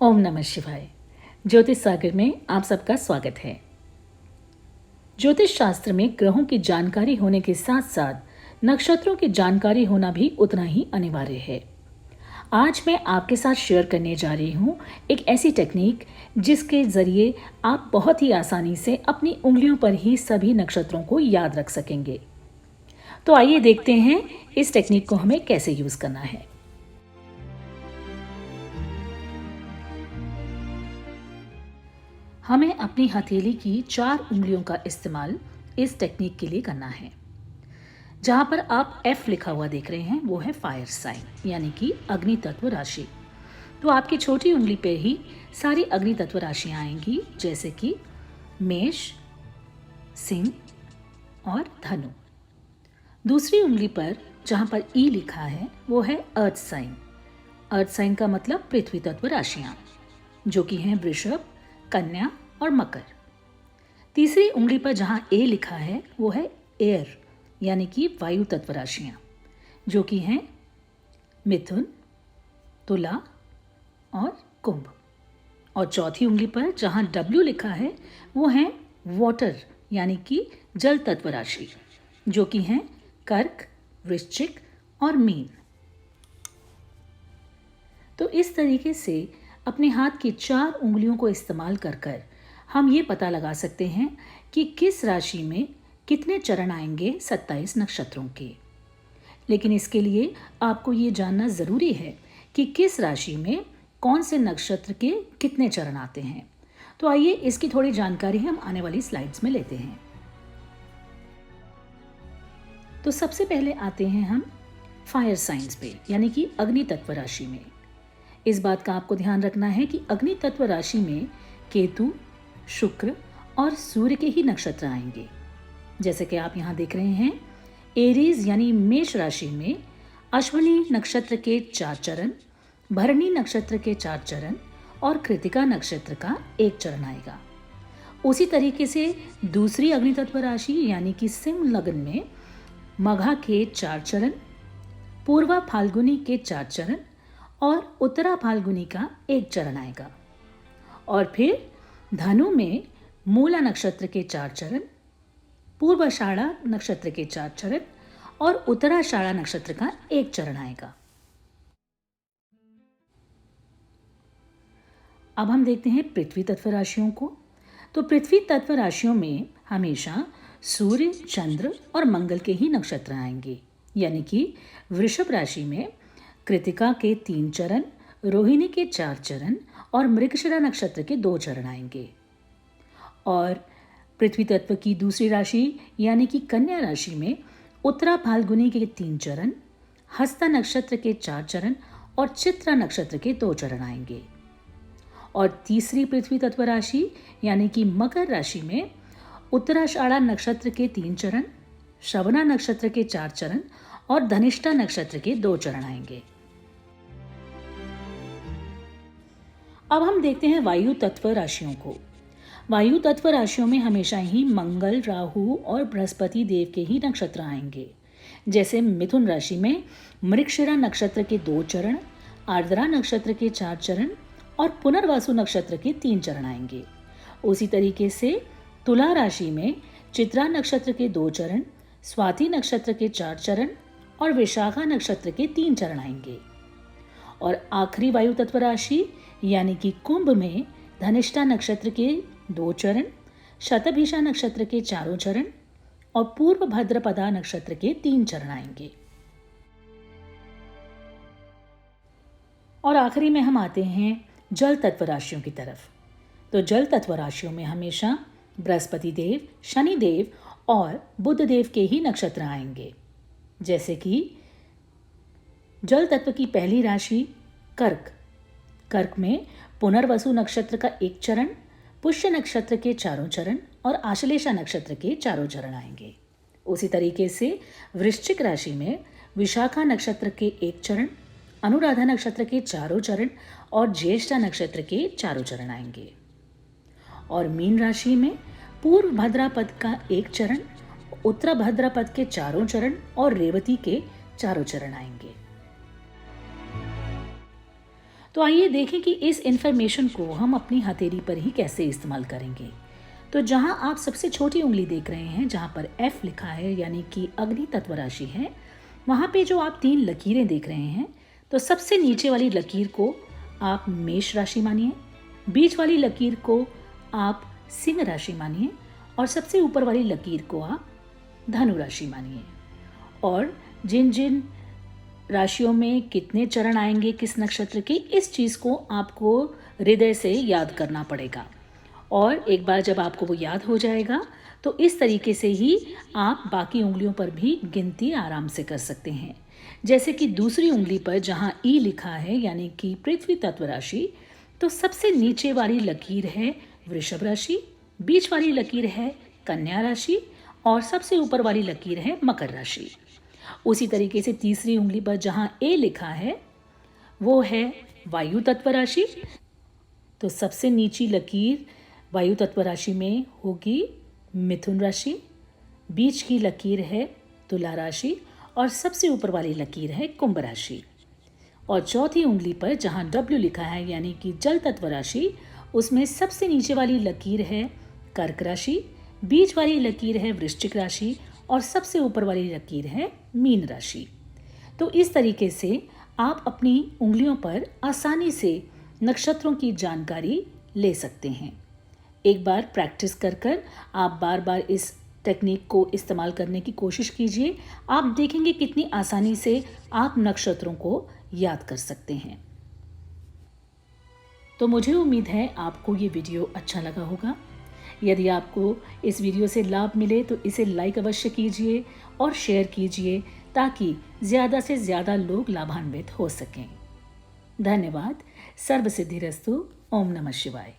ओम नमः शिवाय। ज्योतिष सागर में आप सबका स्वागत है। ज्योतिष शास्त्र में ग्रहों की जानकारी होने के साथ साथ नक्षत्रों की जानकारी होना भी उतना ही अनिवार्य है। आज मैं आपके साथ शेयर करने जा रही हूँ एक ऐसी टेक्निक जिसके जरिए आप बहुत ही आसानी से अपनी उंगलियों पर ही सभी नक्षत्रों को याद रख सकेंगे। तो आइए देखते हैं इस टेक्निक को हमें कैसे यूज करना है। हमें अपनी हथेली की 4 उंगलियों का इस्तेमाल इस टेक्निक के लिए करना है। जहां पर आप F लिखा हुआ देख रहे हैं वो है फायर साइन यानी कि अग्नि तत्व राशि। तो आपकी छोटी उंगली पे ही सारी अग्नि तत्व राशियां आएंगी, जैसे कि मेष, सिंह और धनु। दूसरी उंगली पर जहां पर E लिखा है वो है अर्थ साइन। अर्थ साइन का मतलब पृथ्वी तत्व राशियां, जो कि हैं वृषभ, कन्या और मकर। तीसरी उंगली पर जहां ए लिखा है वो है एयर यानी कि वायु तत्व राशियां, जो कि हैं मिथुन, तुला और कुंभ। और चौथी उंगली पर जहां डब्ल्यू लिखा है वो है वाटर यानी कि जल तत्व राशि, जो कि हैं कर्क, वृश्चिक और मीन। तो इस तरीके से अपने हाथ की 4 उंगलियों को इस्तेमाल कर हम ये पता लगा सकते हैं कि किस राशि में कितने चरण आएंगे 27 नक्षत्रों के। लेकिन इसके लिए आपको ये जानना ज़रूरी है कि किस राशि में कौन से नक्षत्र के कितने चरण आते हैं। तो आइए इसकी थोड़ी जानकारी हम आने वाली स्लाइड्स में लेते हैं। तो सबसे पहले आते हैं हम फायर साइंस पे यानी कि अग्नि तत्व राशि में। इस बात का आपको ध्यान रखना है कि अग्नि तत्व राशि में केतु, शुक्र और सूर्य के ही नक्षत्र आएंगे। जैसे कि आप यहाँ देख रहे हैं, एरीज यानी मेष राशि में अश्विनी नक्षत्र के 4 चरण, भरणी नक्षत्र के 4 चरण और कृतिका नक्षत्र का 1 चरण आएगा। उसी तरीके से दूसरी अग्नि तत्व राशि यानी कि सिंह लग्न में मघा के 4 चरण, पूर्वा फाल्गुनी के 4 चरण और उत्तरा फाल्गुनी का 1 चरण आएगा। और फिर धनु में मूला नक्षत्र के 4 चरण, पूर्वाषाढ़ा नक्षत्र के 4 चरण और उत्तराषाढ़ा नक्षत्र का 1 चरण आएगा। अब हम देखते हैं पृथ्वी तत्व राशियों को। तो पृथ्वी तत्व राशियों में हमेशा सूर्य, चंद्र और मंगल के ही नक्षत्र आएंगे, यानी कि वृषभ राशि में कृतिका के 3 चरण, रोहिणी के 4 चरण और मृगशिरा नक्षत्र के 2 चरण आएंगे। और पृथ्वी तत्व की दूसरी राशि यानी कि कन्या राशि में उत्तरा फाल्गुनी के 3 चरण, हस्ता नक्षत्र के 4 चरण और चित्रा नक्षत्र के 2 चरण आएंगे। और तीसरी पृथ्वी तत्व राशि यानी कि मकर राशि में उत्तराषाढ़ा नक्षत्र के 3 चरण, श्रवणा नक्षत्र के 4 चरण और धनिष्ठा नक्षत्र के 2 चरण आएंगे। अब हम देखते हैं वायु तत्व राशियों को। वायु तत्व राशियों में हमेशा ही मंगल, राहु और बृहस्पति देव के ही नक्षत्र आएंगे। जैसे मिथुन राशि में मृगशिरा नक्षत्र के 2 चरण, आर्द्रा नक्षत्र के 4 चरण और पुनर्वासु नक्षत्र के 3 चरण आएंगे। उसी तरीके से तुला राशि में चित्रा नक्षत्र के 2 चरण, स्वाति नक्षत्र के 4 चरण और विशाखा नक्षत्र के 3 चरण आएंगे। और आखिरी वायु तत्व राशि यानी कि कुंभ में धनिष्ठा नक्षत्र के 2 चरण, शतभिषा नक्षत्र के 4 चरण और पूर्व भद्रपदा नक्षत्र के 3 चरण आएंगे। और आखिरी में हम आते हैं जल तत्व राशियों की तरफ। तो जल तत्व राशियों में हमेशा बृहस्पति देव, शनि देव और बुध देव के ही नक्षत्र आएंगे। जैसे कि जल तत्व की पहली राशि कर्क। कर्क में पुनर्वसु नक्षत्र का 1 चरण, पुष्य नक्षत्र के 4 चरण और आश्लेषा नक्षत्र के 4 चरण आएंगे। उसी तरीके से वृश्चिक राशि में विशाखा नक्षत्र के 1 चरण, अनुराधा नक्षत्र के 4 चरण और ज्येष्ठा नक्षत्र के 4 चरण आएंगे। और मीन राशि में पूर्व भाद्रपद का 1 चरण, उत्तर भाद्रपद के 4 चरण और रेवती के 4 चरण आएंगे। तो आइए देखें कि इस इन्फॉर्मेशन को हम अपनी हथेली पर ही कैसे इस्तेमाल करेंगे। तो जहां आप सबसे छोटी उंगली देख रहे हैं, जहां पर F लिखा है यानी कि अग्नि तत्व राशि है, वहां पे जो आप 3 लकीरें देख रहे हैं, तो सबसे नीचे वाली लकीर को आप मेष राशि मानिए, बीच वाली लकीर को आप सिंह राशि मानिए और सबसे ऊपर वाली लकीर को आप धनु राशि मानिए। और जिन जिन राशियों में कितने चरण आएंगे किस नक्षत्र के, इस चीज़ को आपको हृदय से याद करना पड़ेगा। और एक बार जब आपको वो याद हो जाएगा तो इस तरीके से ही आप बाकी उंगलियों पर भी गिनती आराम से कर सकते हैं। जैसे कि दूसरी उंगली पर जहाँ ई लिखा है यानी कि पृथ्वी तत्व राशि, तो सबसे नीचे वाली लकीर है वृषभ राशि, बीच वाली लकीर है कन्या राशि और सबसे ऊपर वाली लकीर है मकर राशि। उसी तरीके से तीसरी उंगली पर जहाँ ए लिखा है वो है वायु तत्व राशि, तो सबसे नीची लकीर वायु तत्व राशि में होगी मिथुन राशि, बीच की लकीर है तुला राशि और सबसे ऊपर वाली लकीर है कुंभ राशि। और चौथी उंगली पर जहाँ डब्ल्यू लिखा है यानी कि जल तत्व राशि, उसमें सबसे नीचे वाली लकीर है कर्क राशि, बीच वाली लकीर है वृश्चिक राशि और सबसे ऊपर वाली लकीर है मीन राशि। तो इस तरीके से आप अपनी उंगलियों पर आसानी से नक्षत्रों की जानकारी ले सकते हैं। एक बार प्रैक्टिस कर आप बार बार इस टेक्निक को इस्तेमाल करने की कोशिश कीजिए। आप देखेंगे कितनी आसानी से आप नक्षत्रों को याद कर सकते हैं। तो मुझे उम्मीद है आपको ये वीडियो अच्छा लगा होगा। यदि आपको इस वीडियो से लाभ मिले तो इसे लाइक अवश्य कीजिए और शेयर कीजिए ताकि ज़्यादा से ज़्यादा लोग लाभान्वित हो सकें। धन्यवाद। सर्वसिद्धिरस्तु। ओम नमः शिवाय।